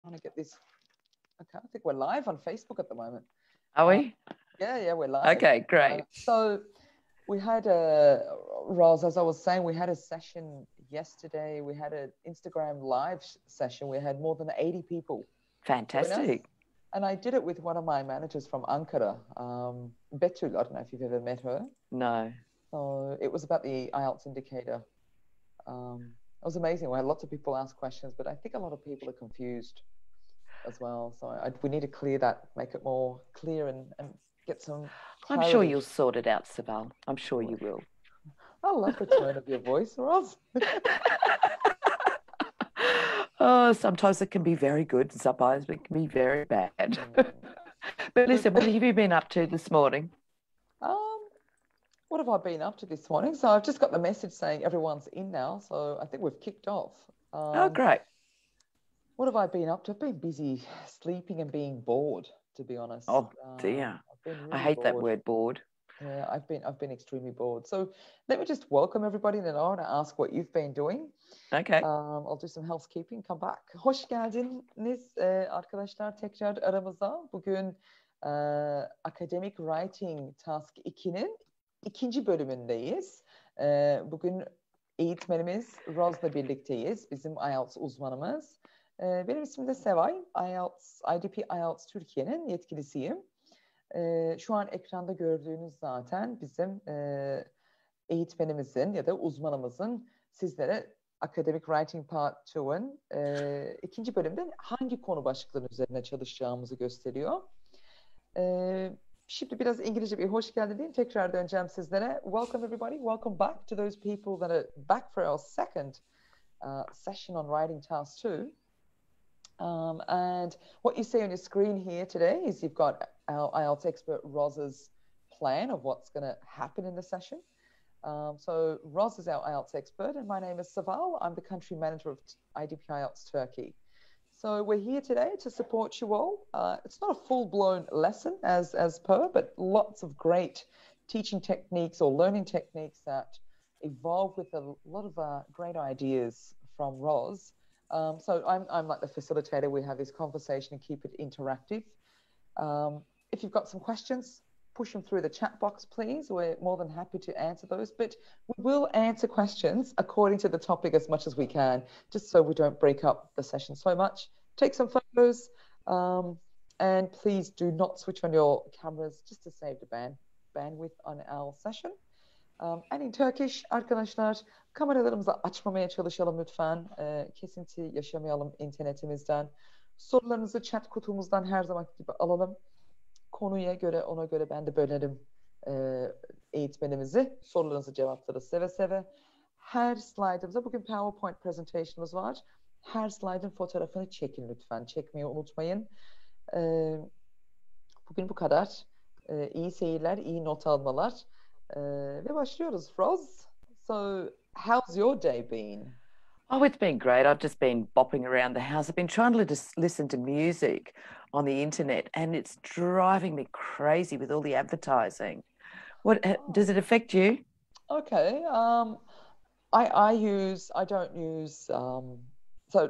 trying to get this. Okay, I think we're live on Facebook at the moment. Are we? Yeah, we're live. Okay, great. So we had Roz, as I was saying, we had a session yesterday. We had an Instagram live session. We had more than 80 people. Fantastic. And I did it with one of my managers from Ankara, Betül. I don't know if you've ever met her. No. So it was about the Ielts Indicator. It was amazing. We had lots of people ask questions, but I think a lot of people are confused as well. So we need to clear that, make it more clear and get some clarity. I'm sure you'll sort it out, Saval. I'm sure you will. I love the tone of your voice, Roz. Oh, sometimes it can be very good, sometimes it can be very bad. But listen, what have you been up to this morning? What have I been up to this morning? So I've just got the message saying everyone's in now. So I think we've kicked off. Oh, great. What have I been up to? I've been busy sleeping and being bored, to be honest. Oh, dear. Really I hate bored. that word, bored. Yeah, I've been extremely bored. So let me just welcome everybody and I want to ask what you've been doing. Okay. I'll do some housekeeping, come back. Hoş geldiniz arkadaşlar tekrar aramıza. Bugün Academic Writing Task 2'nin ikinci bölümündeyiz. Bugün eğitmenimiz Roz'la birlikteyiz. Bizim IELTS uzmanımız. Benim ismim de Sevay. IDP IELTS Türkiye'nin yetkilisiyim. Şu an ekranda gördüğünüz zaten bizim eğitmenimizin ya da uzmanımızın sizlere Academic Writing Part 2'ın ikinci bölümde hangi konu başlıklarının üzerine çalışacağımızı gösteriyor. Şimdi biraz İngilizce bir hoş geldin diyeyim. Tekrar döneceğim sizlere. Welcome everybody. Welcome back to those people that are back for our second session on Writing Task 2. And what you see on your screen here today is you've got our IELTS expert Roz's plan of what's going to happen in the session. So Roz is our IELTS expert and my name is Saval. I'm the country manager of IDP IELTS Turkey. So we're here today to support you all. It's not a full-blown lesson as per, but lots of great teaching techniques or learning techniques that evolve with a lot of great ideas from Roz. So I'm like the facilitator. We have this conversation and keep it interactive. If you've got some questions, push them through the chat box, please. We're more than happy to answer those, but we will answer questions according to the topic as much as we can, just so we don't break up the session so much. Take some photos, and please do not switch on your cameras just to save the bandwidth on our session. And in Turkish, arkadaşlar, kameralarımızı açmamaya çalışalım lütfen. Kesinti yaşamayalım internetimizden. Sorularınızı chat kutumuzdan her zaman gibi alalım. Konuya göre, ona göre ben de bölerim eğitmenimizi. Sorularınızı cevaplarız seve seve. Her slaytımızda bugün PowerPoint presentation'ımız var. Her slaytın fotoğrafını çekin lütfen. Çekmeyi unutmayın. Bugün bu kadar. İyi seyirler, iyi not almalar. Ve başlıyoruz. Roz, so how's your day been? Oh, it's been great. I've just been bopping around the house. I've been trying to listen to music on the internet, and it's driving me crazy with all the advertising. What does it affect you? Okay. I don't use. So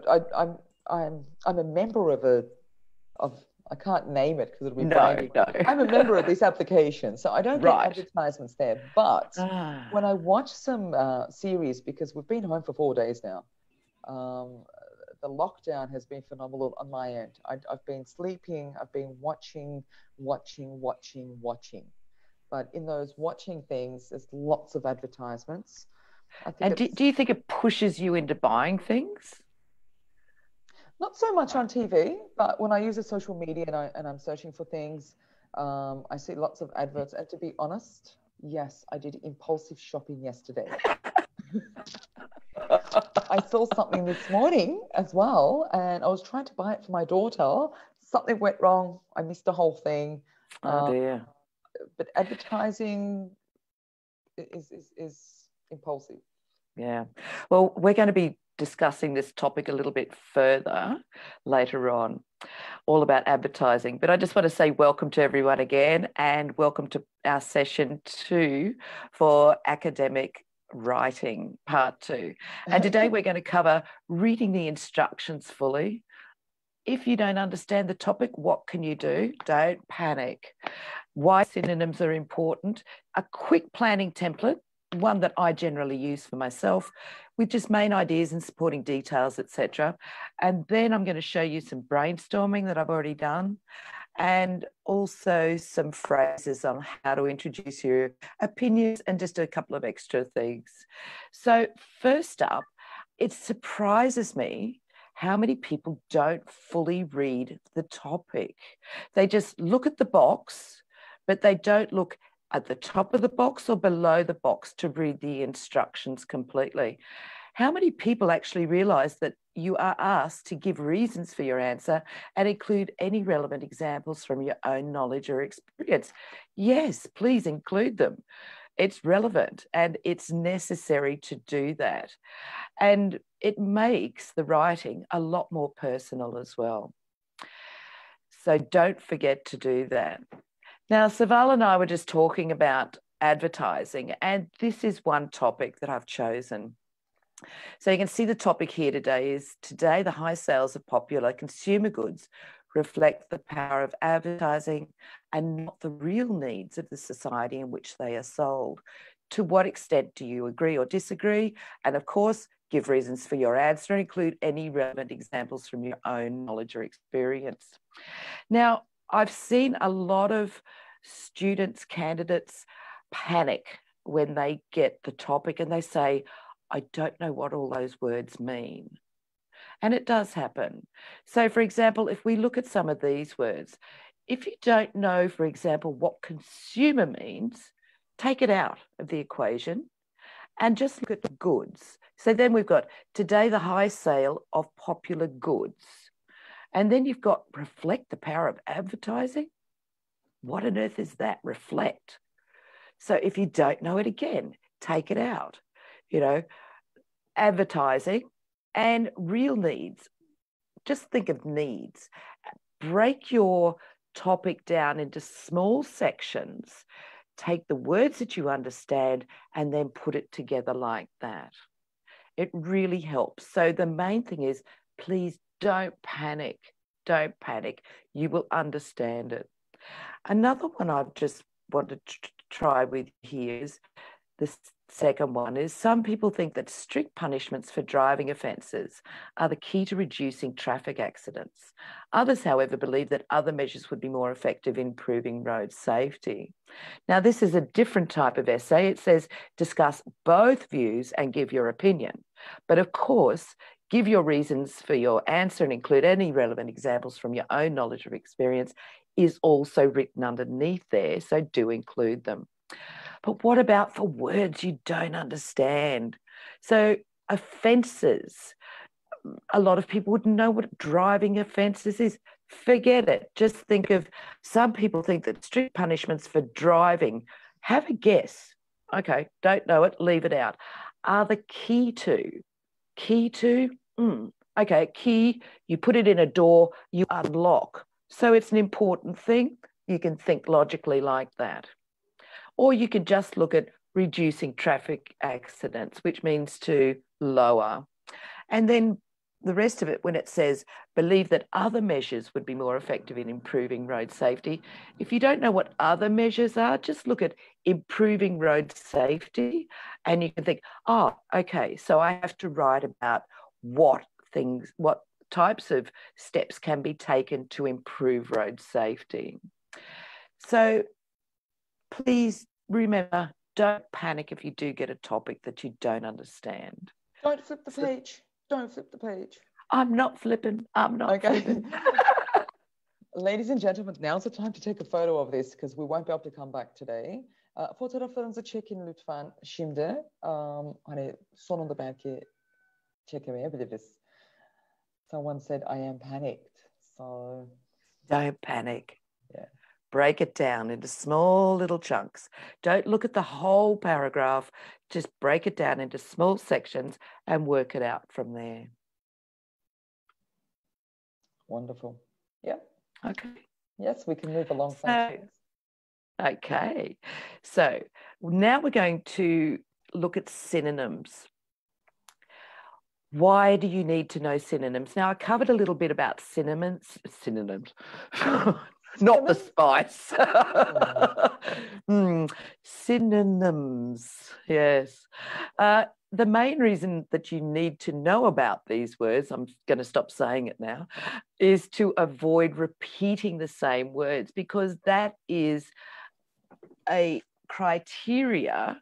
I'm a member of. I can't name it because it'll be binding. No. I'm a member of this application, so I don't get advertisements there. But when I watch some series, because we've been home for 4 days now, the lockdown has been phenomenal on my end. I've been sleeping, I've been watching. But in those watching things, there's lots of advertisements. And do you think it pushes you into buying things? Not so much on TV, but when I use the social media and I'm searching for things, I see lots of adverts. And to be honest, yes, I did impulsive shopping yesterday. I saw something this morning as well, and I was trying to buy it for my daughter. Something went wrong. I missed the whole thing. Oh dear. But advertising is impulsive. Yeah. Well, we're going to be discussing this topic a little bit further later on, all about advertising. But I just want to say welcome to everyone again, and welcome to our session 2 for Academic Writing Part 2. And today we're going to cover reading the instructions fully. if you don't understand the topic, what can you do? Don't panic. Why synonyms are important. A quick planning template, one that I generally use for myself, with just main ideas and supporting details, etc. And then I'm going to show you some brainstorming that I've already done, and also some phrases on how to introduce your opinions and just a couple of extra things. So first up, it surprises me how many people don't fully read the topic. They just look at the box, but they don't look at the top of the box or below the box to read the instructions completely. How many people actually realize that you are asked to give reasons for your answer and include any relevant examples from your own knowledge or experience? Yes, please include them. It's relevant and it's necessary to do that. And it makes the writing a lot more personal as well. So don't forget to do that. Now, Saval and I were just talking about advertising, and this is one topic that I've chosen. So you can see the topic here today is today the high sales of popular consumer goods reflect the power of advertising and not the real needs of the society in which they are sold. To what extent do you agree or disagree? And of course, give reasons for your answer and include any relevant examples from your own knowledge or experience. Now, I've seen a lot of students, candidates panic when they get the topic and they say, I don't know what all those words mean. And it does happen. So, for example, if we look at some of these words, if you don't know, for example, what consumer means, take it out of the equation and just look at the goods. So then we've got today the high sale of popular goods. And then you've got reflect the power of advertising. What on earth is that? Reflect. So if you don't know it again, take it out. You know, advertising and real needs. Just think of needs. Break your topic down into small sections. Take the words that you understand and then put it together like that. It really helps. So the main thing is, please don't panic. Don't panic. You will understand it. Another one I've just wanted to try with here is the second one is some people think that strict punishments for driving offences are the key to reducing traffic accidents. Others, however, believe that other measures would be more effective in improving road safety. Now, this is a different type of essay. It says discuss both views and give your opinion. But of course, give your reasons for your answer and include any relevant examples from your own knowledge or experience is also written underneath there, so do include them. But what about for words you don't understand? So offences, a lot of people wouldn't know what driving offences is. Forget it. Just think of, some people think that strict punishments for driving, have a guess. Okay, don't know it, leave it out. Are the key to? Okay, key, you put it in a door, you unlock. So it's an important thing. You can think logically like that. Or you could just look at reducing traffic accidents, which means to lower. And then the rest of it, when it says, believe that other measures would be more effective in improving road safety. If you don't know what other measures are, just look at improving road safety and you can think, oh, okay, so I have to write about what types of steps can be taken to improve road safety. So please remember, don't panic if you do get a topic that you don't understand. Don't flip the page. Don't flip the page. I'm not flipping. I'm not flipping. Ladies and gentlemen, now's the time to take a photo of this because we won't be able to come back today. Fotoğraflarınızı çekin lütfen şimdi. Hani sonunda belki çekemeyebiliriz. Someone said, I am panicked. So don't panic. Yeah. Break it down into small little chunks. Don't look at the whole paragraph. Just break it down into small sections and work it out from there. Wonderful. Yeah. Okay. Yes, we can move along. Okay. So now we're going to look at synonyms. Why do you need to know synonyms? Now, I covered a little bit about synonyms, not the spice. Synonyms, yes. The main reason that you need to know about these words, I'm going to stop saying it now, is to avoid repeating the same words, because that is a criteria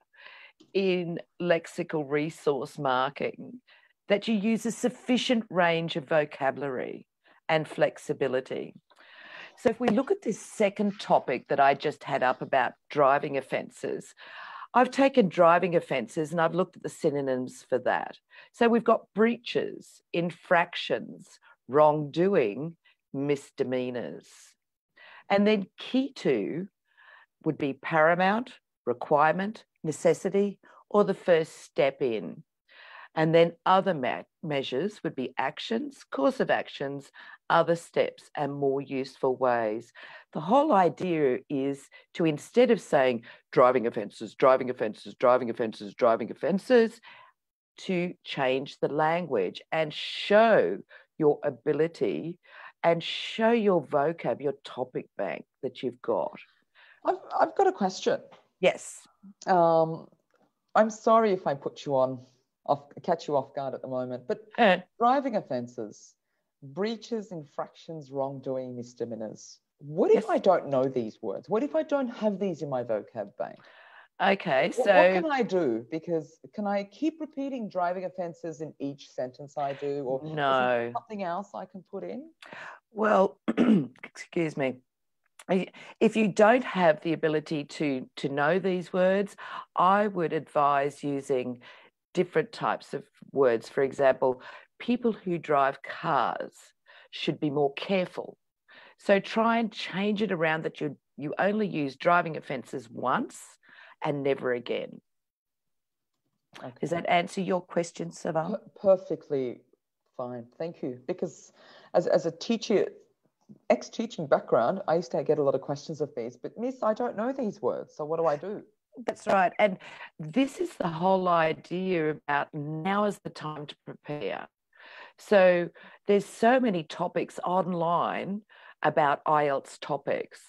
in lexical resource marking, that you use a sufficient range of vocabulary and flexibility. So if we look at this second topic that I just had up about driving offences, I've taken driving offences and I've looked at the synonyms for that. So we've got breaches, infractions, wrongdoing, misdemeanours. And then key to would be paramount, requirement, necessity, or the first step in. And then other measures would be actions, course of actions, other steps, and more useful ways. The whole idea is to, instead of saying driving offences, driving offences, driving offences, driving offences, to change the language and show your ability and show your vocab, your topic bank that you've got. I've got a question. Yes. I'm sorry if I put you catch you off guard at the moment, but driving offences, breaches, infractions, wrongdoing, misdemeanours. What if I don't know these words? What if I don't have these in my vocab bank? Okay, so what can I do? Because can I keep repeating driving offences in each sentence I do, or no, is there something else I can put in? Well, excuse me. If you don't have the ability to know these words, I would advise using different types of words. For example, people who drive cars should be more careful. So try and change it around that you only use driving offences once and never again. Okay. Does that answer your question, Savan? Perfectly fine. Thank you. Because as a teacher, ex-teaching background, I used to get a lot of questions of these, but Miss, I don't know these words, so what do I do? That's right. And this is the whole idea about now is the time to prepare. So there's so many topics online about IELTS topics.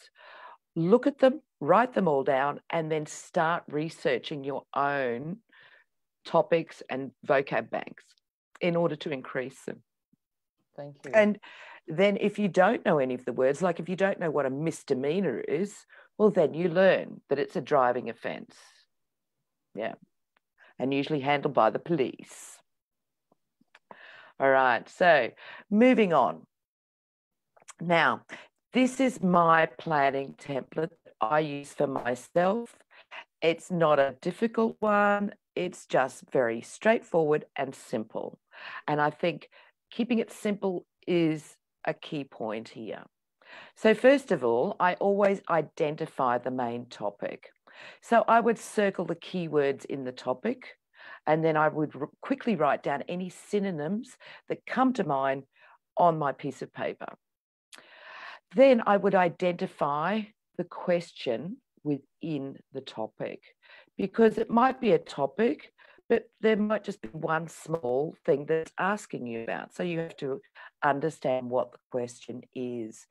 Look at them, write them all down, and then start researching your own topics and vocab banks in order to increase them. Thank you. And then if you don't know any of the words, like if you don't know what a misdemeanor is, well, then you learn that it's a driving offence. Yeah. And usually handled by the police. All right. So moving on. Now, this is my planning template that I use for myself. It's not a difficult one. It's just very straightforward and simple. And I think keeping it simple is a key point here. So first of all, I always identify the main topic. So I would circle the keywords in the topic, and then I would quickly write down any synonyms that come to mind on my piece of paper. Then I would identify the question within the topic, because it might be a topic, but there might just be one small thing that's asking you about. So you have to understand what the question is.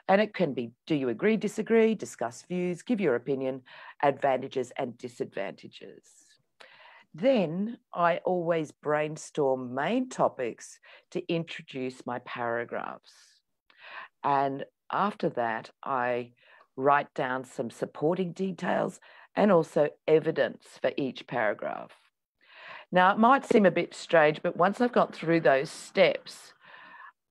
And it can be, do you agree, disagree, discuss views, give your opinion, advantages and disadvantages. Then I always brainstorm main topics to introduce my paragraphs. And after that, I write down some supporting details and also evidence for each paragraph. Now, it might seem a bit strange, but once I've got through those steps,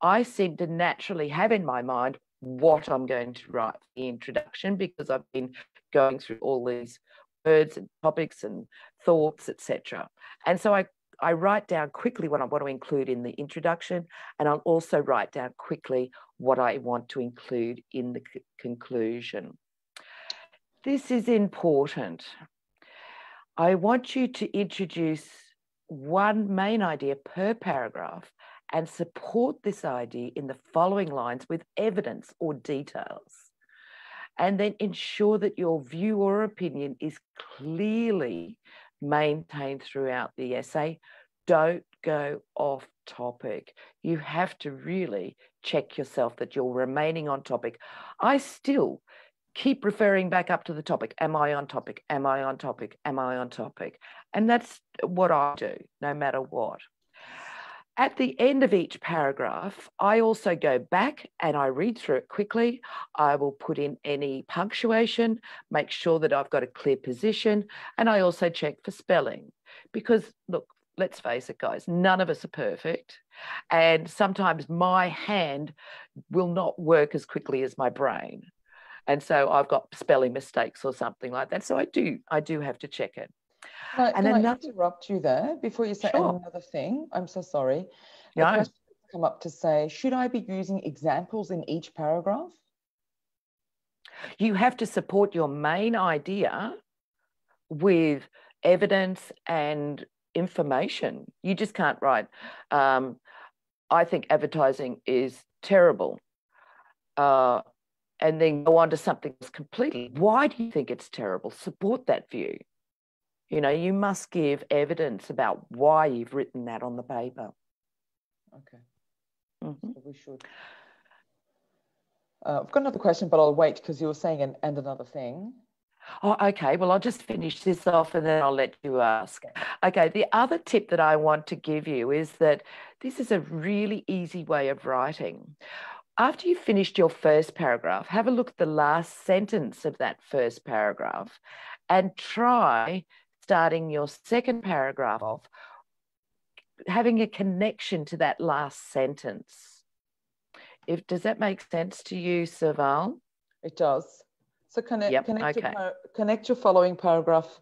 I seem to naturally have in my mind what I'm going to write for the introduction, because I've been going through all these words and topics and thoughts, etc. And so I write down quickly what I want to include in the introduction, and I'll also write down quickly what I want to include in the conclusion. This is important. I want you to introduce one main idea per paragraph and support this idea in the following lines with evidence or details. And then ensure that your view or opinion is clearly maintained throughout the essay, don't go off topic. You have to really check yourself that you're remaining on topic. I still keep referring back up to the topic. Am I on topic? Am I on topic? Am I on topic? And that's what I do, no matter what. At the end of each paragraph, I also go back and I read through it quickly. I will put in any punctuation, make sure that I've got a clear position, and I also check for spelling. Because, look, let's face it, guys, none of us are perfect. And sometimes my hand will not work as quickly as my brain. And so I've got spelling mistakes or something like that. So I do have to check it. Can I interrupt you there before you say Sure. another thing? I'm so sorry. The No. question has come up to say, should I be using examples in each paragraph? You have to support your main idea with evidence and information. You just can't write, I think advertising is terrible. And then go on to something else completely. Why do you think it's terrible? Support that view. You know, you must give evidence about why you've written that on the paper. Okay. So we should. I've got another question, but I'll wait because you were saying and another thing. Oh, okay. Well, I'll just finish this off and then I'll let you ask. Okay. The other tip that I want to give you is that this is a really easy way of writing. After you've finished your first paragraph, have a look at the last sentence of that first paragraph and try starting your second paragraph off, having a connection to that last sentence. Does that make sense to you, Serval? It does. So connect your following paragraph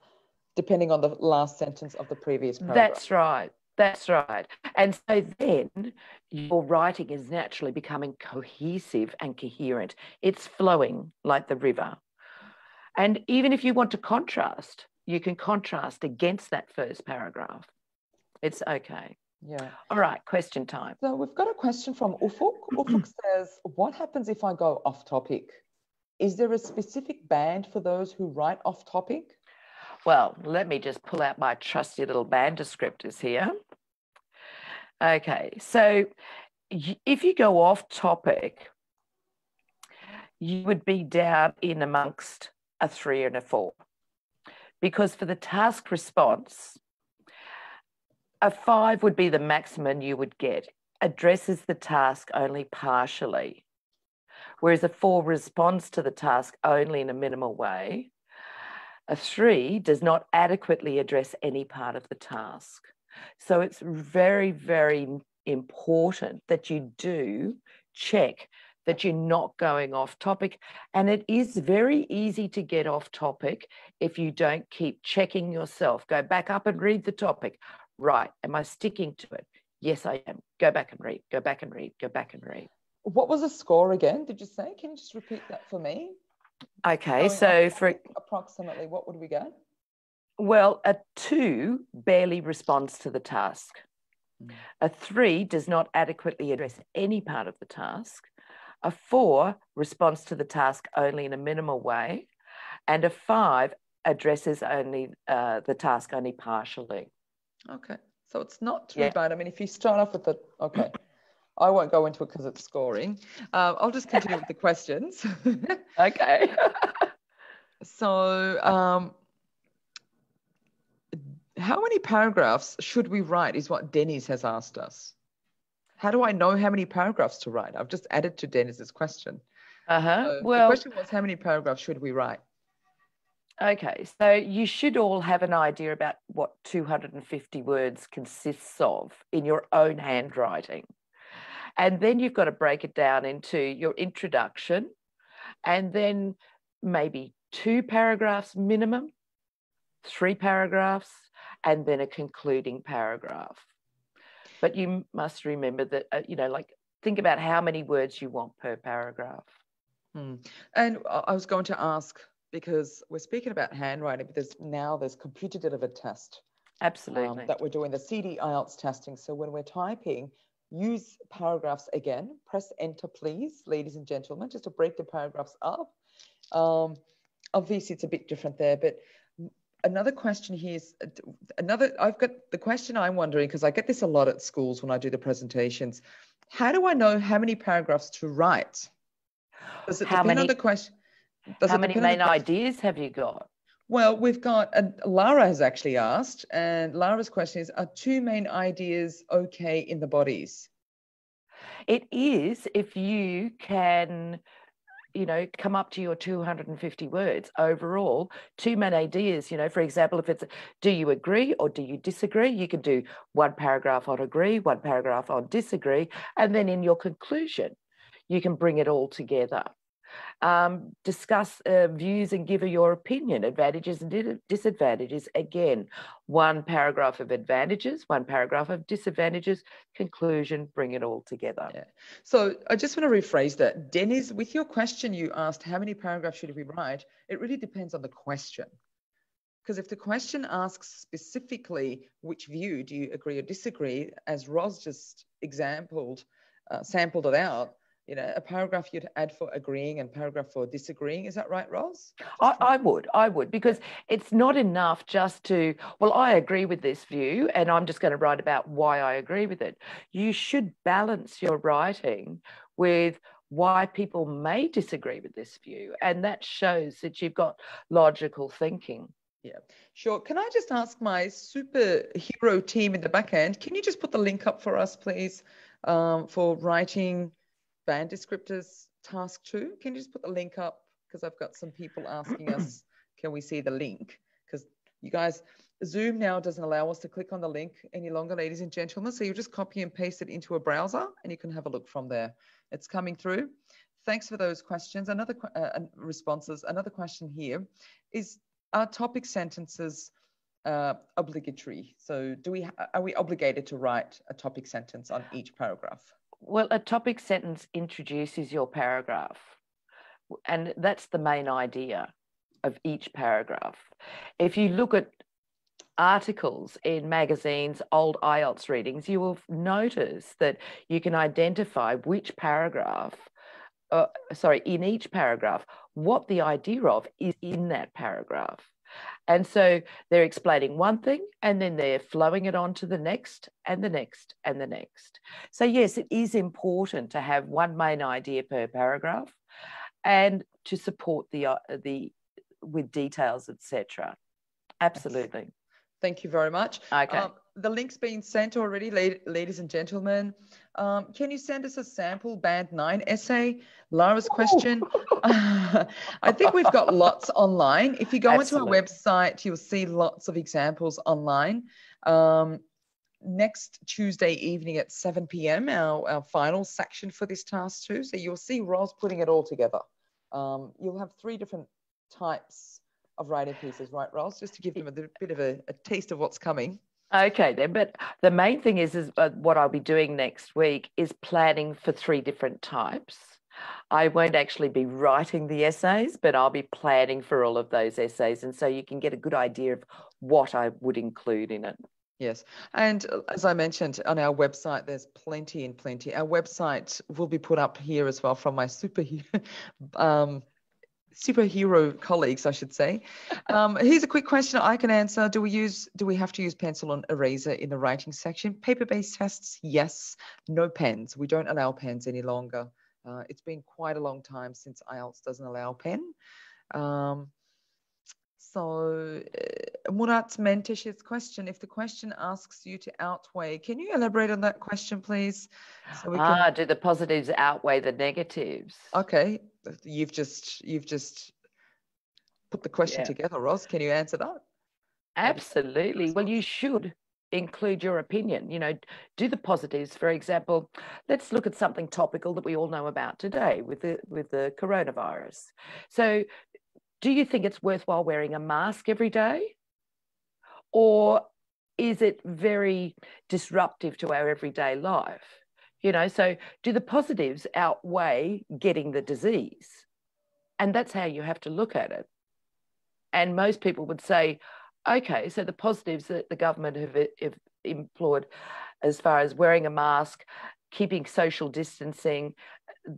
depending on the last sentence of the previous paragraph. That's right. That's right. And so then your writing is naturally becoming cohesive and coherent. It's flowing like the river. And even if you want to contrast, you can contrast against that first paragraph. It's okay. Yeah. All right, question time. So we've got a question from Ufuk. Ufuk says, what happens if I go off topic? Is there a specific band for those who write off topic? Well, let me just pull out my trusty little band descriptors here. Okay, so if you go off topic, you would be down in amongst a 3 and a 4. Because for the task response, a 5 would be the maximum you would get, addresses the task only partially, whereas a 4 responds to the task only in a minimal way. A 3 does not adequately address any part of the task. So it's very, very important that you do check that you're not going off topic. And it is very easy to get off topic if you don't keep checking yourself. Go back up and read the topic. Right, am I sticking to it? Yes, I am. Go back and read, go back and read, go back and read. What was the score again, did you say? Can you just repeat that for me? Okay, so for approximately, what would we get? Well, a 2 barely responds to the task. A 3 does not adequately address any part of the task. A 4 responds to the task only in a minimal way. And a 5 addresses only the task only partially. Okay. So it's not too bad. I mean, if you start off with the, okay, I won't go into it because it's scoring. I'll just continue with the questions. Okay. So how many paragraphs should we write is what Dennis has asked us. How do I know how many paragraphs to write? I've just added to Dennis's question. So the question was, how many paragraphs should we write? Okay, so you should all have an idea about what 250 words consists of in your own handwriting. And then you've got to break it down into your introduction and then maybe 2 paragraphs minimum, 3 paragraphs, and then a concluding paragraph. But you must remember that, think about how many words you want per paragraph. And I was going to ask, because we're speaking about handwriting, but there's computer delivered test. Absolutely. That we're doing the CD IELTS testing. So when we're typing, use paragraphs again. Press enter, please, ladies and gentlemen, just to break the paragraphs up. Obviously, it's a bit different there, but another question here is I've got the question I'm wondering, because I get this a lot at schools when I do the presentations. How do I know how many paragraphs to write? Does it depend on the question? How many main ideas have you got? Well, we've got, Lara has actually asked, and Lara's question is, are 2 main ideas okay in the bodies? It is, if you can, you know, come up to your 250 words overall. 2 main ideas, you know, for example, if it's, do you agree or do you disagree? You can do 1 paragraph on agree, 1 paragraph on disagree, and then in your conclusion, you can bring it all together. Discuss views and give your opinion, advantages and disadvantages. Again, 1 paragraph of advantages, 1 paragraph of disadvantages, conclusion, bring it all together. Yeah. So I just want to rephrase that. Dennis, with your question, you asked how many paragraphs should we write? It really depends on the question. Because if the question asks specifically which view, do you agree or disagree, as Roz just sampled it out, you know, a paragraph you'd add for agreeing and paragraph for disagreeing. Is that right, Roz? I would, because it's not enough just to, well, I agree with this view and I'm just going to write about why I agree with it. You should balance your writing with why people may disagree with this view. And that shows that you've got logical thinking. Yeah, sure. Can I just ask my superhero team in the back end, can you just put the link up for us, please, for writing band descriptors task 2? Can you just put the link up? Because I've got some people asking us, can we see the link? Because you guys, Zoom now doesn't allow us to click on the link any longer, ladies and gentlemen. So you just copy and paste it into a browser and you can have a look from there. It's coming through. Thanks for those questions. Another responses. Another question here is, are topic sentences obligatory? So are we obligated to write a topic sentence on each paragraph? Well, a topic sentence introduces your paragraph, and that's the main idea of each paragraph. If you look at articles in magazines, old IELTS readings, you will notice that you can identify which paragraph, in each paragraph, what the idea of is in that paragraph. And so they're explaining one thing and then they're flowing it on to the next and the next and the next. So yes, it is important to have 1 main idea per paragraph and to support with details, etc. Absolutely. Thank you very much. Okay. The link's been sent already, ladies and gentlemen. Can you send us a sample band 9 essay? Lara's question. I think we've got lots online. If you go onto our website, you'll see lots of examples online. Next Tuesday evening at 7 p.m, our final section for this task 2. So you'll see Roz putting it all together. You'll have 3 different types of writing pieces, right, Roz? Just to give them a bit of a taste of what's coming. Okay then, but the main thing is what I'll be doing next week is planning for 3 different types. I won't actually be writing the essays, but I'll be planning for all of those essays. And so you can get a good idea of what I would include in it. Yes. And as I mentioned, on our website, there's plenty and plenty. Our website will be put up here as well from my superhero colleagues, I should say. Here's a quick question I can answer. Do we have to use pencil and eraser in the writing section? Paper-based tests, yes. No pens. We don't allow pens any longer. It's been quite a long time since IELTS doesn't allow pen. So Murat's Mentesh's question, if the question asks you to outweigh, can you elaborate on that question, please? So we can... do the positives outweigh the negatives? Okay, you've just put the question together, Roz. Can you answer that? Absolutely. Well, you should include your opinion. You know, do the positives. For example, let's look at something topical that we all know about today with the coronavirus. So, do you think it's worthwhile wearing a mask every day? Or is it very disruptive to our everyday life? You know, so do the positives outweigh getting the disease? And that's how you have to look at it. And most people would say, okay, so the positives that the government have employed as far as wearing a mask, keeping social distancing,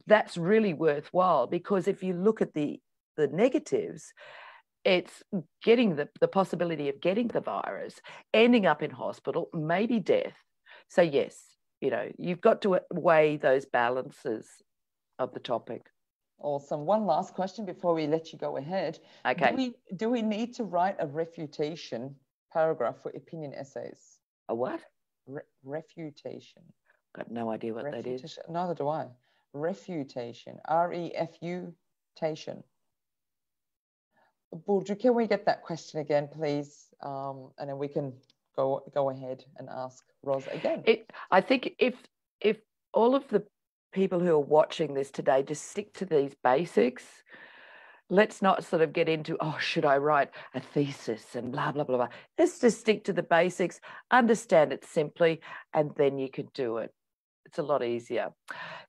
that's really worthwhile, because if you look at the negatives, it's getting the possibility of getting the virus, ending up in hospital, maybe death. So yes, you know, you've got to weigh those balances of the topic. Awesome. One last question before we let you go ahead. Okay. Do we need to write a refutation paragraph for opinion essays? A what? Refutation. Got no idea what that is. Neither do I. Refutation. R-E-F-U-tation. Burcu, can we get that question again, please? And then we can go ahead and ask Ros again. I think if all of the people who are watching this today just stick to these basics, let's not sort of get into, oh, should I write a thesis and blah, blah, blah, blah. Let's just stick to the basics, understand it simply, and then you can do it. It's a lot easier.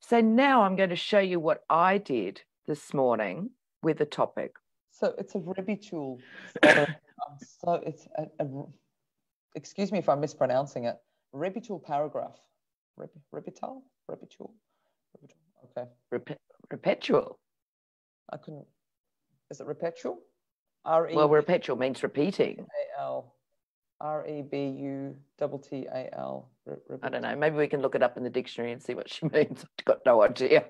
So now I'm going to show you what I did this morning with the topic. So it's a Rebbe tool. So it's excuse me if I'm mispronouncing it. Rebbe tool paragraph. Rebbe tool? Okay. Perpetual. I couldn't. Is it perpetual? Well, perpetual means repeating. A-L. R-E-B-U-T-T-A-L. I don't know. Maybe we can look it up in the dictionary and see what she means. I've got no idea.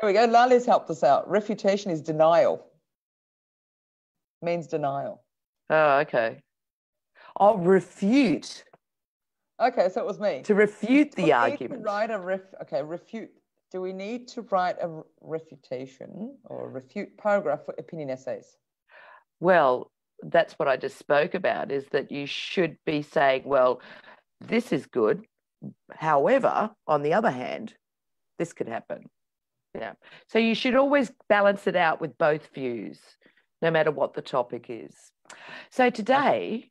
Here we go. Lali's helped us out. Refutation is denial. Means denial. Oh, okay. Oh, refute. Okay, so it was me. To refute the argument. Refute. Do we need to write a refutation or refute paragraph for opinion essays? Well, that's what I just spoke about, is that you should be saying, well, this is good. However, on the other hand, this could happen. Yeah. So you should always balance it out with both views, no matter what the topic is. So today,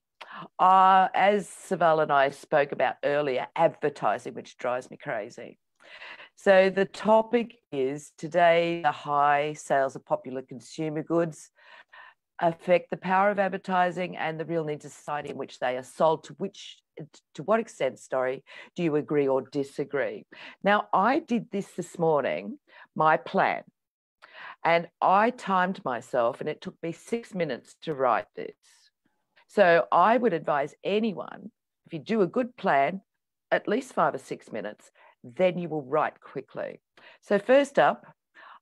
as Saval and I spoke about earlier, advertising, which drives me crazy. So the topic is today, the high sales of popular consumer goods affect the power of advertising and the real needs of society in which they are sold. To what extent, do you agree or disagree? Now, I did this morning, my plan, and I timed myself, and it took me 6 minutes to write this. So I would advise anyone, if you do a good plan, at least 5 or 6 minutes, then you will write quickly. So first up,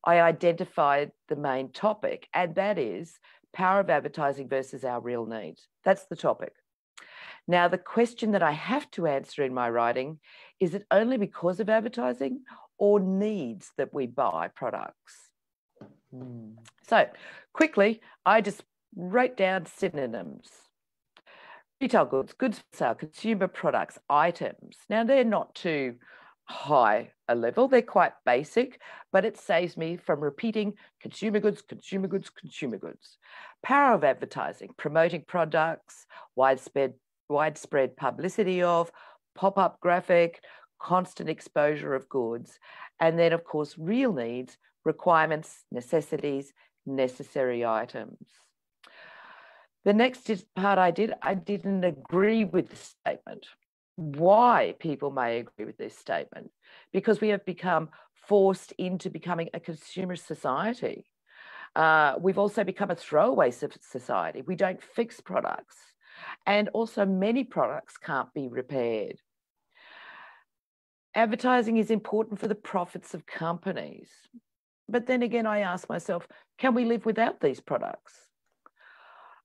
I identified the main topic, and that is power of advertising versus our real needs. That's the topic. Now, the question that I have to answer in my writing, is it only because of advertising or needs that we buy products? So quickly, I just wrote down synonyms. Retail goods, goods for sale, consumer products, items. Now, they're not too high a level. They're quite basic, but it saves me from repeating consumer goods, consumer goods, consumer goods. Power of advertising, promoting products, widespread publicity of, pop-up graphic, constant exposure of goods. And then, of course, real needs, requirements, necessities, necessary items. The next part I didn't agree with the statement. Why people may agree with this statement? Because we have become forced into becoming a consumer society. We've also become a throwaway society. We don't fix products. And also many products can't be repaired. Advertising is important for the profits of companies. But then again, I ask myself, can we live without these products?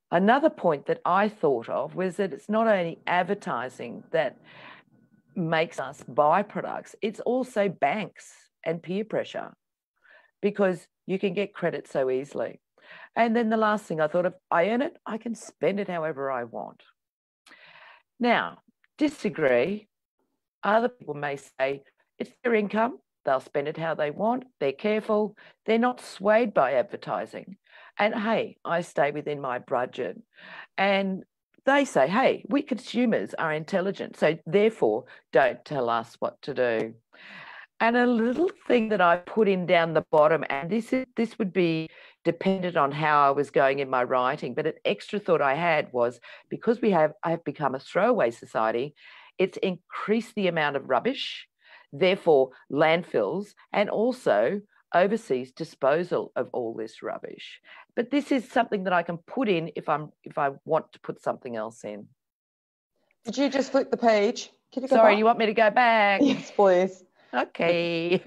Another point that I thought of was that it's not only advertising that makes us buy products, it's also banks and peer pressure, because you can get credit so easily. And then the last thing I thought of, I earn it, I can spend it however I want. Now, disagree. Other people may say it's their income, they'll spend it how they want, they're careful, they're not swayed by advertising. And hey, I stay within my budget. And they say, hey, we consumers are intelligent, so therefore don't tell us what to do. And a little thing that I put in down the bottom, and this would be dependent on how I was going in my writing, but an extra thought I had was, because I have become a throwaway society, it's increased the amount of rubbish, therefore landfills, and also oversees disposal of all this rubbish. But this is something that I can put in if I want to put something else in. Did you just flip the page? Can you go Sorry, back? you want me to go back? Yes, please. Okay.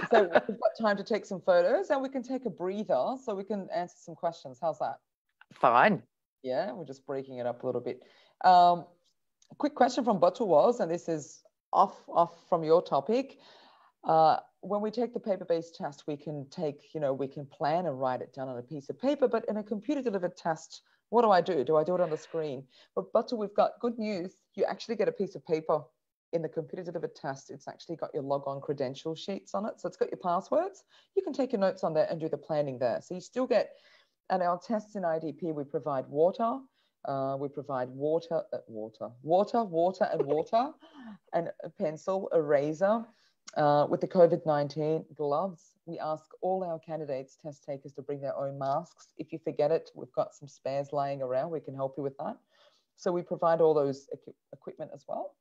So we've got time to take some photos and we can take a breather so we can answer some questions. How's that? Fine. Yeah, we're just breaking it up a little bit. A quick question from Batu was, and this is off from your topic. When we take the paper-based test, we can we can plan and write it down on a piece of paper, but in a computer-delivered test, what do I do? Do I do it on the screen? But Batu, we've got good news. You actually get a piece of paper in the computer-delivered test. It's actually got your log-on credential sheets on it. So it's got your passwords. You can take your notes on there and do the planning there. So you still get, and our tests in IDP, we provide water. We provide water and water, and a pencil, a razor. With the COVID-19 gloves, we ask all our candidates, test takers, to bring their own masks. If you forget it, we've got some spares laying around. We can help you with that. So we provide all those equipment as well.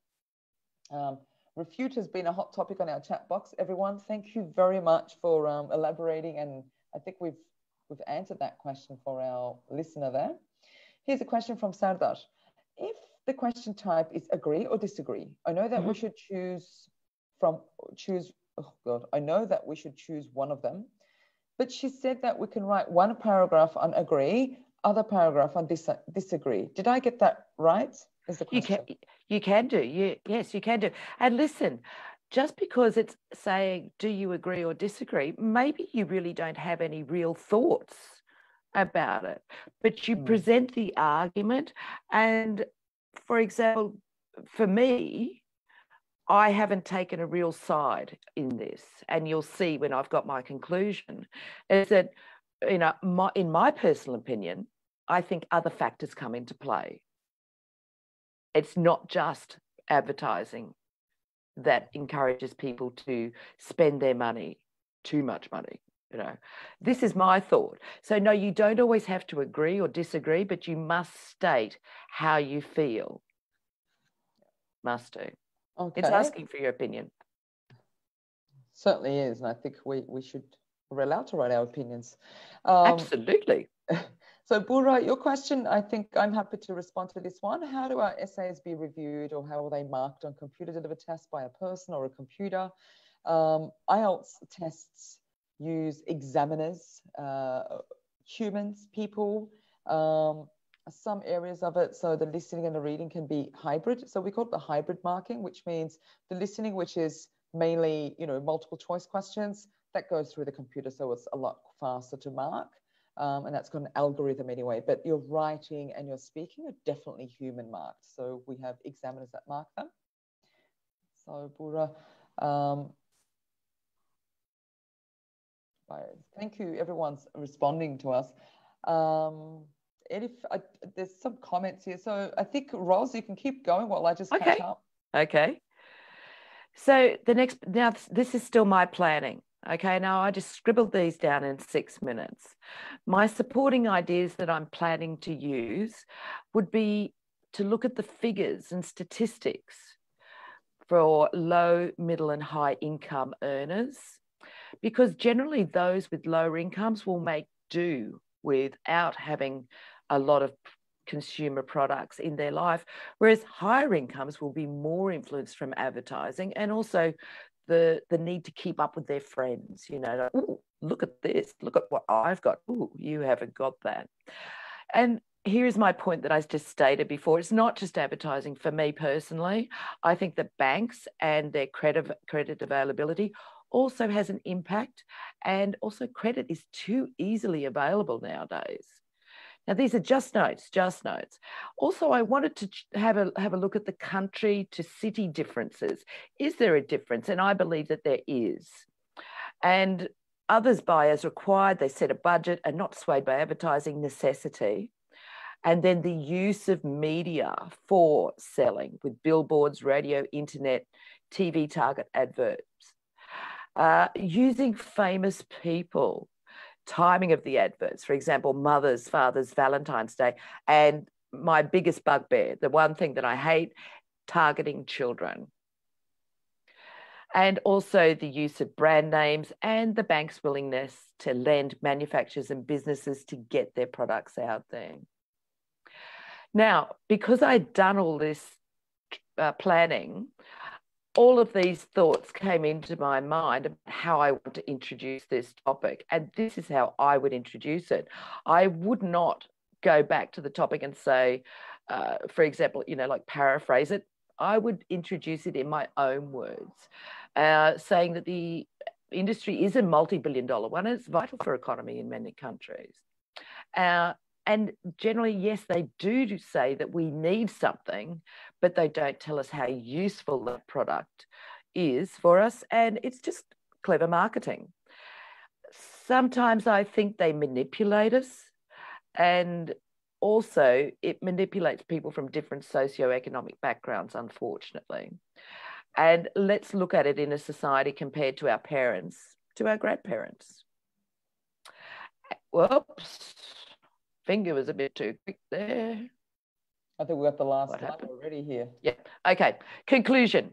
Refute has been a hot topic on our chat box. Everyone, thank you very much for elaborating, and I think we've answered that question for our listener there. Here's a question from Sardar. If the question type is agree or disagree, I know that we should I know that we should choose one of them, but she said that we can write one paragraph on agree, other paragraph on disagree. Did I get that right? Is the question. You can do. Yes, you can do. And listen, just because it's saying, do you agree or disagree, maybe you really don't have any real thoughts about it, but you present the argument. And for example, for me, I haven't taken a real side in this, and you'll see when I've got my conclusion, is that, in my personal opinion, I think other factors come into play. It's not just advertising that encourages people to spend their money, too much money. This is my thought. So no, you don't always have to agree or disagree, but you must state how you feel. Must do. Okay. It's asking for your opinion. Certainly is, and I think we're allowed to write our opinions. Absolutely. So Bura, your question, I think I'm happy to respond to this one. How do our essays be reviewed, or how are they marked on computer-delivered tests by a person or a computer? IELTS tests use examiners, humans, people, some areas of it. So the listening and the reading can be hybrid. So we call it the hybrid marking, which means the listening, which is mainly, multiple choice questions, that goes through the computer. So it's a lot faster to mark. And that's got an algorithm anyway, but your writing and your speaking are definitely human marked. So we have examiners that mark them. So Bura, thank you, everyone's responding to us. There's some comments here. So I think, Ros, you can keep going while I just catch up. Okay. So now this is still my planning. Okay, now I just scribbled these down in 6 minutes. My supporting ideas that I'm planning to use would be to look at the figures and statistics for low, middle and high income earners, because generally those with lower incomes will make do without having a lot of consumer products in their life, whereas higher incomes will be more influenced from advertising, and also the need to keep up with their friends, like, ooh, look at this, look at what I've got. Ooh, you haven't got that. And here's my point that I just stated before. It's not just advertising for me personally. I think that banks and their credit availability also has an impact, and also credit is too easily available nowadays. Now, these are just notes. Also, I wanted to have a look at the country to city differences. Is there a difference? And I believe that there is. And others buy as required. They set a budget and not swayed by advertising necessity. And then the use of media for selling with billboards, radio, internet, TV target adverts. Using famous people. Timing of the adverts, for example, Mother's, Father's, Valentine's Day, and my biggest bugbear, the one thing that I hate, targeting children. and also the use of brand names and the bank's willingness to lend manufacturers and businesses to get their products out there. Now, because I'd done all this planning, all of these thoughts came into my mind about how I want to introduce this topic. And this is how I would introduce it. I would not go back to the topic and say, for example, like paraphrase it. I would introduce it in my own words, saying that the industry is a multi-billion-dollar one. And it's vital for economy in many countries. And generally, yes, they do say that we need something, but they don't tell us how useful that product is for us. And it's just clever marketing. Sometimes I think they manipulate us, and also it manipulates people from different socioeconomic backgrounds, unfortunately. And let's look at it in a society compared to our parents, to our grandparents. Whoops. Finger was a bit too quick there. I think we got the last slide already here. Yeah. Okay. Conclusion.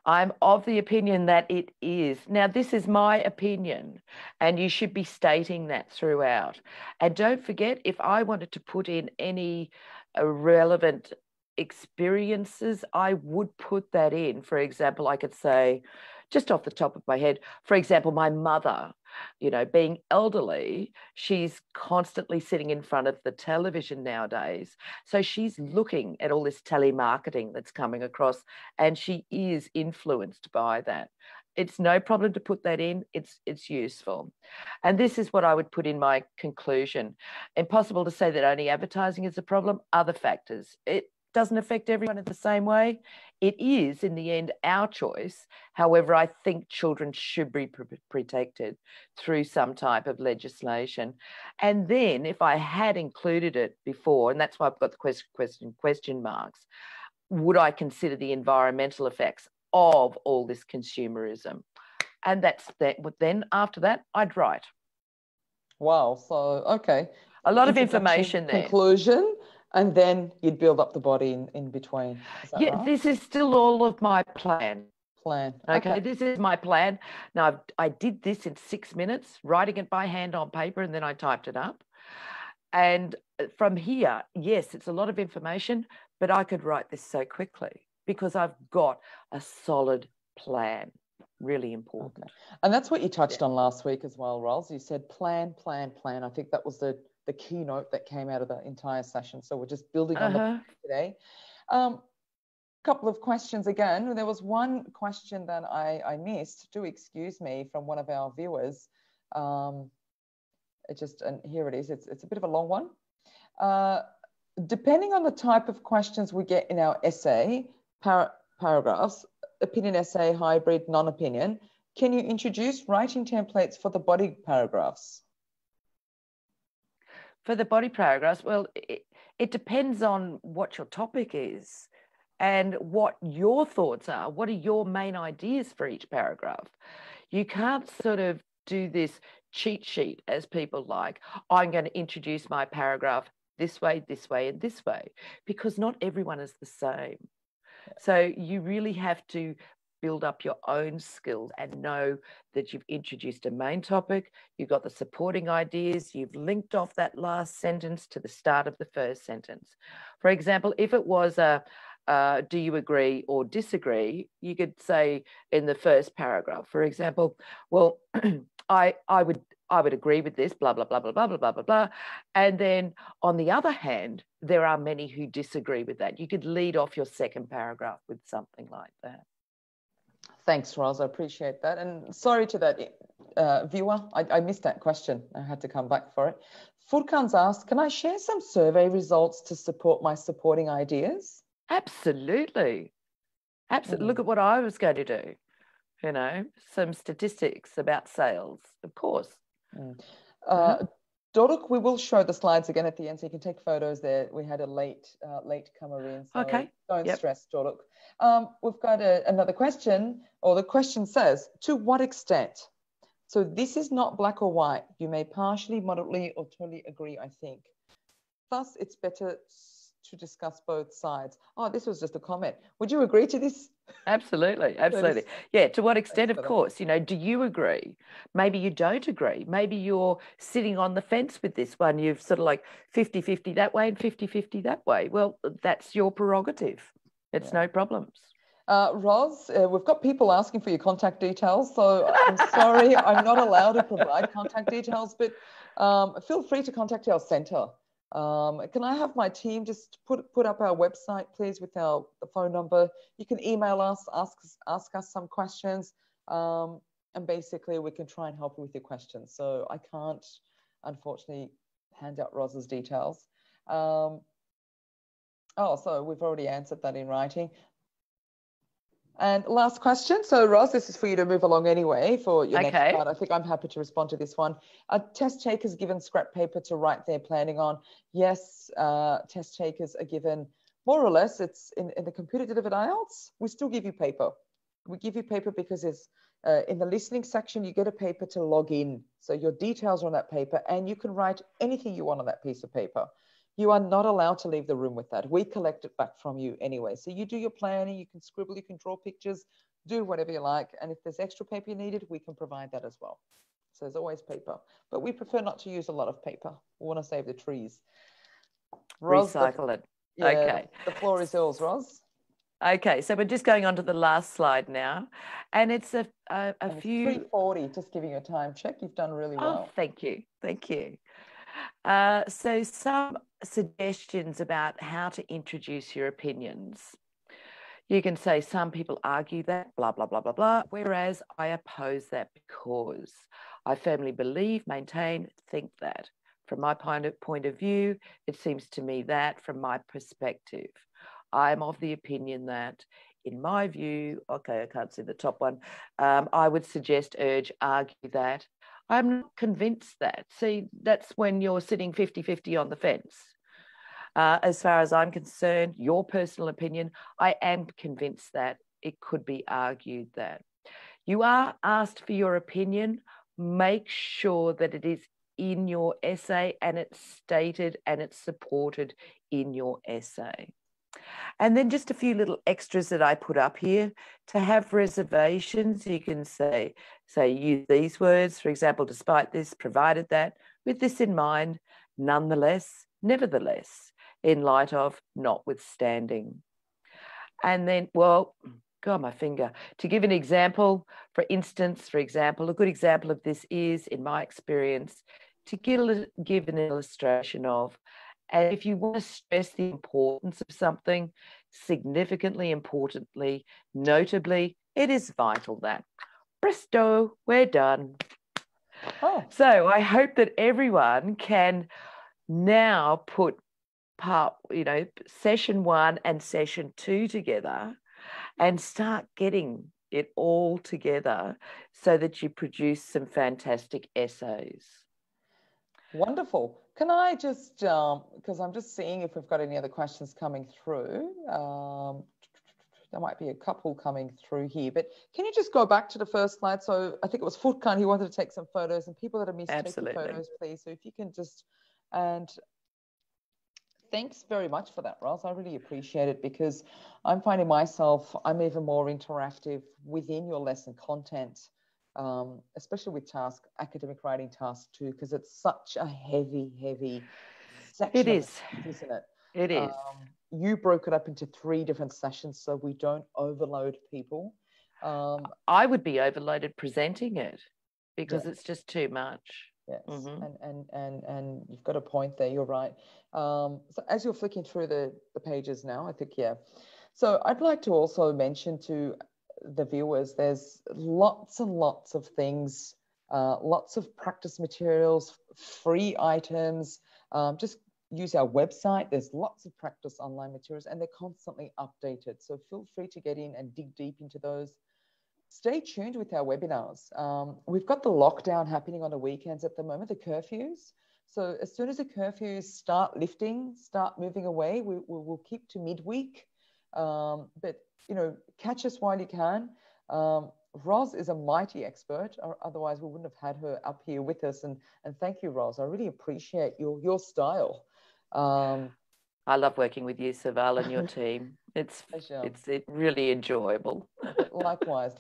I'm of the opinion that it is. Now, this is my opinion, and you should be stating that throughout. And don't forget, if I wanted to put in any relevant experiences, I would put that in. For example, I could say, just off the top of my head, for example, my mother, being elderly, she's constantly sitting in front of the television nowadays. So she's looking at all this telemarketing that's coming across, and she is influenced by that. It's no problem to put that in. It's useful. And this is what I would put in my conclusion. Impossible to say that only advertising is a problem. Other factors. It doesn't affect everyone in the same way. It is, in the end, our choice. However, I think children should be protected through some type of legislation. And then if I had included it before, and that's why I've got the question marks, would I consider the environmental effects of all this consumerism? And that's that. Then after that, I'd write. Wow. So, okay. A lot of information there. Conclusion. And then you'd build up the body in between. Yeah, right? This is still all of my plan. Okay, this is my plan. Now, I did this in 6 minutes, writing it by hand on paper, and then I typed it up. And from here, yes, it's a lot of information, but I could write this so quickly because I've got a solid plan. Really important. Okay. And that's what you touched on last week as well, Roz. You said plan, plan, plan. I think that was the keynote that came out of the entire session. So we're just building on the today. Couple of questions again. There was one question that I missed. Do excuse me, from one of our viewers. And here it is. It's a bit of a long one. Depending on the type of questions we get in our essay, paragraphs, opinion essay, hybrid, non-opinion, can you introduce writing templates for the body paragraphs? For the body paragraphs, well, it depends on what your topic is and what your thoughts are. What are your main ideas for each paragraph? You can't sort of do this cheat sheet, as people like. I'm going to introduce my paragraph this way, and this way, because not everyone is the same. So you really have to build up your own skills and know that you've introduced a main topic, you've got the supporting ideas, you've linked off that last sentence to the start of the first sentence. For example, if it was do you agree or disagree, you could say in the first paragraph, for example, well, I would agree with this, blah, blah, blah, blah, blah, blah, blah, blah, blah. And then on the other hand, there are many who disagree with that. You could lead off your second paragraph with something like that. Thanks, Roz. I appreciate that. And sorry to that viewer. I missed that question. I had to come back for it. Furkan's asked, can I share some survey results to support my supporting ideas? Absolutely. Absolutely. Look at what I was going to do. Some statistics about sales, of course. Doruk, we will show the slides again at the end, so you can take photos there. We had a late comer in, so don't stress, Doruk. We've got another question, or the question says, to what extent? So this is not black or white. You may partially, moderately, or totally agree, I think. Thus, it's better to discuss both sides. Oh, this was just a comment. Would you agree to this Absolutely. Absolutely. Yeah. To what extent, of course, you know, do you agree? Maybe you don't agree. Maybe you're sitting on the fence with this one. You've sort of like 50-50 that way and 50-50 that way. Well, that's your prerogative. It's no problems. Roz, we've got people asking for your contact details, so I'm sorry I'm not allowed to provide contact details, but feel free to contact our centre. Can I have my team just put up our website, please, with the phone number? You can email us, ask us some questions, and basically we can try and help you with your questions. So I can't, unfortunately, hand out Roz's details. So we've already answered that in writing. And last question. So, Roz, this is for you to move along anyway for your next part. I think I'm happy to respond to this one. Test takers given scrap paper to write their planning on. Yes, test takers are given more or less. It's in the computer delivered IELTS. We still give you paper. We give you paper because it's in the listening section, you get a paper to log in. So your details are on that paper and you can write anything you want on that piece of paper. You are not allowed to leave the room with that. We collect it back from you anyway. So you do your planning, you can scribble, you can draw pictures, do whatever you like. And if there's extra paper you needed, we can provide that as well. So there's always paper. But we prefer not to use a lot of paper. We want to save the trees. Roz, recycle it. Yeah, okay. The floor is yours, Roz. Okay, so we're just going on to the last slide now. And it's a few... 3:40, just giving you a time check. You've done really well. Oh, thank you. Thank you. So some suggestions about how to introduce your opinions. You can say some people argue that, blah, blah, blah, blah, blah, whereas I oppose that because I firmly believe, maintain, think that. From my point of view, it seems to me that from my perspective, I'm of the opinion that in my view, okay, I can't see the top one, I would suggest, urge, argue that. I'm not convinced that. See, that's when you're sitting 50-50 on the fence. As far as I'm concerned, your personal opinion, I am convinced that it could be argued that. You are asked for your opinion. Make sure that it is in your essay and it's stated and it's supported in your essay. And then just a few little extras that I put up here. To have reservations, you can say use these words, for example, despite this, provided that, with this in mind, nonetheless, nevertheless, in light of, notwithstanding. And then, well, God, my finger. To give an example, for example, a good example of this is, in my experience, to give an illustration of, and if you want to stress the importance of something, significantly importantly, notably, it is vital that, presto, we're done. Oh. So I hope that everyone can now put session 1 and session 2 together and start getting it all together so that you produce some fantastic essays. Wonderful. Can I just, because I'm just seeing if we've got any other questions coming through. There might be a couple coming through here, but can you just go back to the first slide? So I think it was Furkan, he wanted to take some photos, and people that have missed taking photos, please. So if you can just, and thanks very much for that, Roz. I really appreciate it because I'm finding myself, I'm even more interactive within your lesson content. Especially with academic writing task 2, because it's such a heavy section. It is, isn't it? It is. You broke it up into 3 different sessions so we don't overload people. I would be overloaded presenting it because it's just too much. Yes, and you've got a point there. You're right. So as you're flicking through the pages now, I think So I'd like to also mention to the viewers, there's lots and lots of things, lots of practice materials, free items. Just use our website. There's lots of practice online materials and they're constantly updated. So feel free to get in and dig deep into those. Stay tuned with our webinars. We've got the lockdown happening on the weekends at the moment, the curfews. So as soon as the curfews start lifting, start moving away, we'll keep to midweek. But catch us while you can. Roz is a mighty expert, or otherwise we wouldn't have had her up here with us. And thank you, Roz. I really appreciate your style. I love working with you, Saval, and your team. It's really enjoyable. Likewise.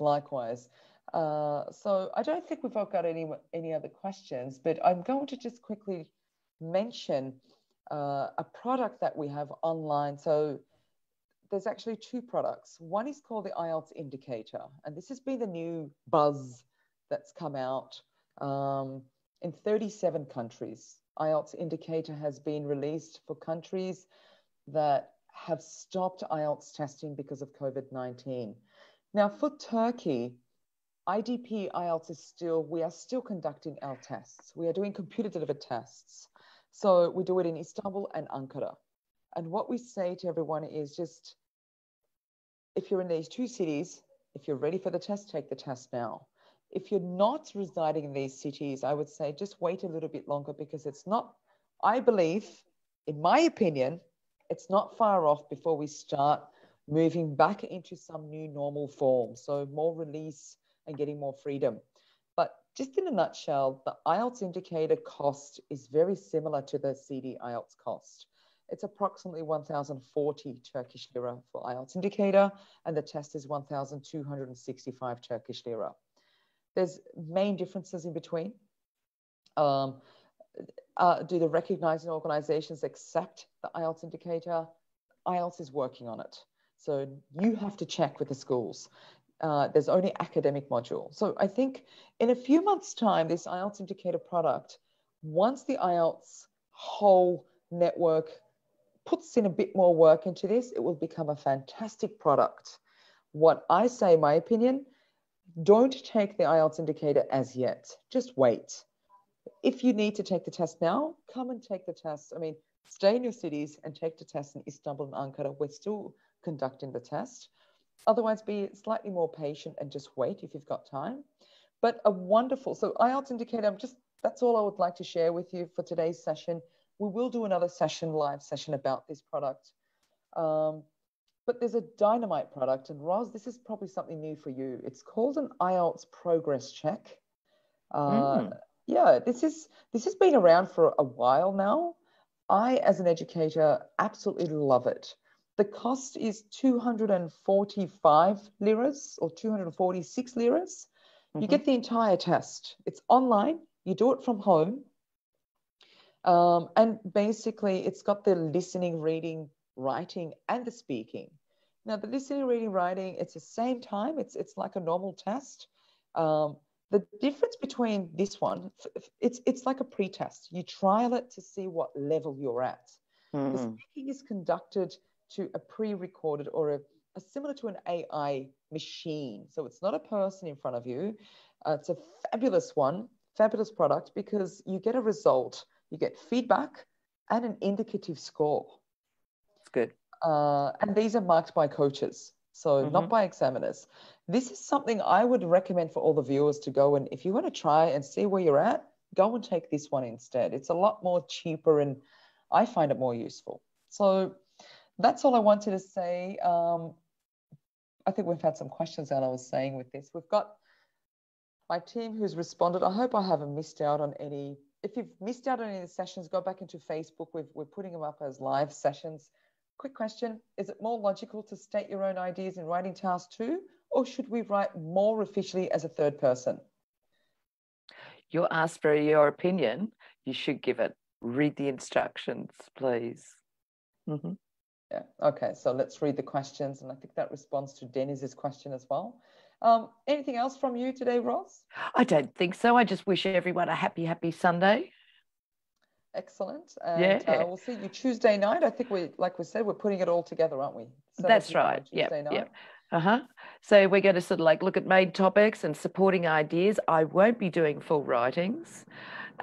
So I don't think we've got any other questions, but I'm going to just quickly mention a product that we have online. So there's actually two products. One is called the Ielts Indicator, and this has been the new buzz that's come out in 37 countries. Ielts Indicator has been released for countries that have stopped Ielts testing because of COVID-19. Now for Turkey, IDP IELTS we are still conducting our tests. We are doing computer delivered tests. So we do it in Istanbul and Ankara. And what we say to everyone is just, if you're in these two cities, if you're ready for the test, take the test now. If you're not residing in these cities, I would say just wait a little bit longer, because it's not, I believe, in my opinion, it's not far off before we start moving back into some new normal form. So more release and getting more freedom. But just in a nutshell, the IELTS indicator cost is very similar to the CD IELTS cost. It's approximately 1,040 Turkish lira for IELTS indicator, and the test is 1,265 Turkish lira. There's main differences in between. Do the recognizing organizations accept the IELTS indicator? IELTS is working on it. So you have to check with the schools. There's only academic module. So I think in a few months' time, this IELTS indicator product, once the IELTS whole network puts in a bit more work into this, it will become a fantastic product. What I say, my opinion, don't take the IELTS indicator as yet. Just wait. If you need to take the test now, come and take the test. I mean, stay in your cities and take the test in Istanbul and Ankara. We're still conducting the test. Otherwise, be slightly more patient and just wait if you've got time. But a wonderful, so IELTS indicator, that's all I would like to share with you for today's session. We will do another session, live session about this product. But there's a dynamite product, and Roz, this is probably something new for you. It's called an IELTS progress check. Yeah, this has been around for a while now. I, as an educator, absolutely love it. The cost is 245 liras or 246 liras. You get the entire test. It's online. You do it from home. And basically, it's got the listening, reading, writing, and the speaking. Now, the listening, reading, writing, it's the same time. It's like a normal test. The difference between this one, it's like a pre-test. You trial it to see what level you're at. The speaking is conducted to a pre-recorded or a similar to an AI machine. So it's not a person in front of you. It's a fabulous one, fabulous product, because you get a result, you get feedback and an indicative score. It's good. And these are marked by coaches, so not by examiners. This is something I would recommend for all the viewers to go, and if you want to try and see where you're at, go and take this one instead. It's a lot more cheaper and I find it more useful. So that's all I wanted to say. I think we've had some questions that I was saying with this. We've got my team who's responded. I hope I haven't missed out on any. If you've missed out on any of the sessions, go back into Facebook. We're putting them up as live sessions. Quick question. Is it more logical to state your own ideas in writing task 2, or should we write more officially as a third person? You're asked for your opinion. You should give it. Read the instructions, please. Yeah. Okay. So let's read the questions. And I think that responds to Deniz's question as well. Anything else from you today, Roz? I don't think so. I just wish everyone a happy, happy Sunday. Excellent. And we'll see you Tuesday night. I think like we said, we're putting it all together, aren't we? That's right. Tuesday night. So we're going to sort of like look at main topics and supporting ideas. I won't be doing full writings,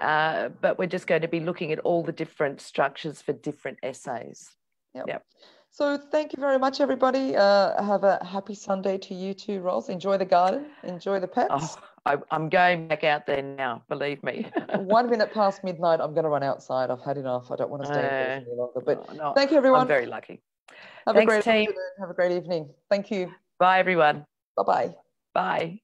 but we're just going to be looking at all the different structures for different essays. Yep. So thank you very much, everybody. Have a happy Sunday to you too, Roz. Enjoy the garden. Enjoy the pets. I'm going back out there now, believe me. 1 minute past midnight, I'm going to run outside. I've had enough. I don't want to stay indoors any longer. But no, thank you, everyone. I'm very lucky. Have a great afternoon. Have a great evening. Thank you. Bye, everyone. Bye-bye. Bye.